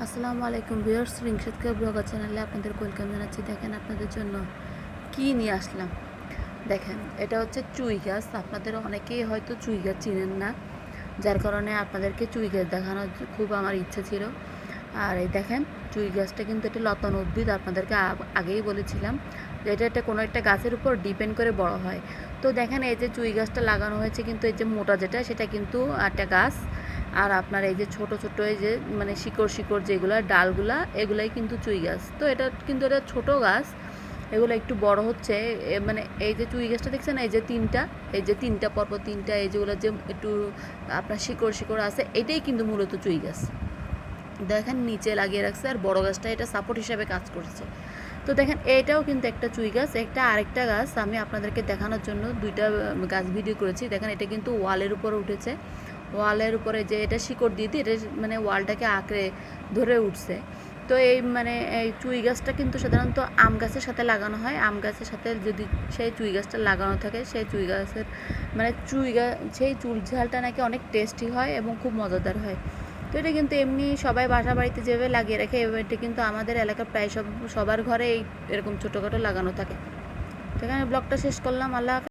আসসালামু আলাইকুম viewers, রিংসেদ care blogger চ্যানেলে আপনাদের ওয়েলকাম জানাচ্ছি। দেখেন আপনাদের জন্য কি নিয়ে আসলাম। দেখেন এটা হচ্ছে চুই গাছ। আপনাদের অনেকেই হয়তো চুই গাছ চিনেন না, যার কারণে আপনাদেরকে চুই গাছ দেখানোর খুব আমার ইচ্ছা ছিল। আর এই দেখেন চুই গাছটা কিন্তু এটা লতানো উদ্ভিদ। আপনাদেরকে আগেই বলেছিলাম যে এটা কোনো একটা গাছের উপর ডিপেন্ড করে বড় হয়। তো দেখেন এই যে চুই গাছটা লাগানো হয়েছে, কিন্তু এই যে মোটা যেটা সেটা কিন্তু একটা গাছ। আর আপনার এই যে ছোট ছোট এই যে মানে শিকড় শিকড় যেগুলো ডালগুলা, এগুলাই কিন্তু চুই গাছ। তো এটা কিন্তু এটা ছোট গাছ, এগুলো একটু বড় হচ্ছে। মানে এই যে চুই গাছটা দেখছেন, এই যে তিনটা পরপর তিনটা এই যেগুলো যে একটু আপনার শিকড় শিকড় আছে, এটাই কিন্তু মূলত চুই গাছ। দেখেন নিচে লাগিয়ে রাখছে, আর বড় গাছটা এটা সাপোর্ট হিসাবে কাজ করছে। তো দেখেন এটাও কিন্তু একটা চুই গাছ। আরেকটা গাছ আমি আপনাদেরকে দেখানোর জন্য দুইটা গাছ ভিডিও করেছি। দেখেন এটা কিন্তু ওয়ালের উপরে উঠেছে। ওয়ালের উপরে যে এটা শিকড় দিয়ে এটা মানে ওয়ালটাকে আঁকড়ে ধরে উঠছে। তো এই চুই গাছটা কিন্তু সাধারণত আম গাছের সাথে লাগানো হয়। আম গাছের সাথে যদি সেই চুই গাছটা লাগানো থাকে, সেই চুই গাছের মানে সেই চুল ঝালটা নাকি অনেক টেস্টি হয় এবং খুব মজাদার হয়। তো এটা কিন্তু এমনি সবাই বাসা বাড়িতে যেভাবে লাগিয়ে রাখে, এটা কিন্তু আমাদের এলাকার প্রায় সবার ঘরে এরকম ছোটোখাটো লাগানো থাকে। তো এখানে ব্লগটা শেষ করলাম। আল্লাহ হাফেজ।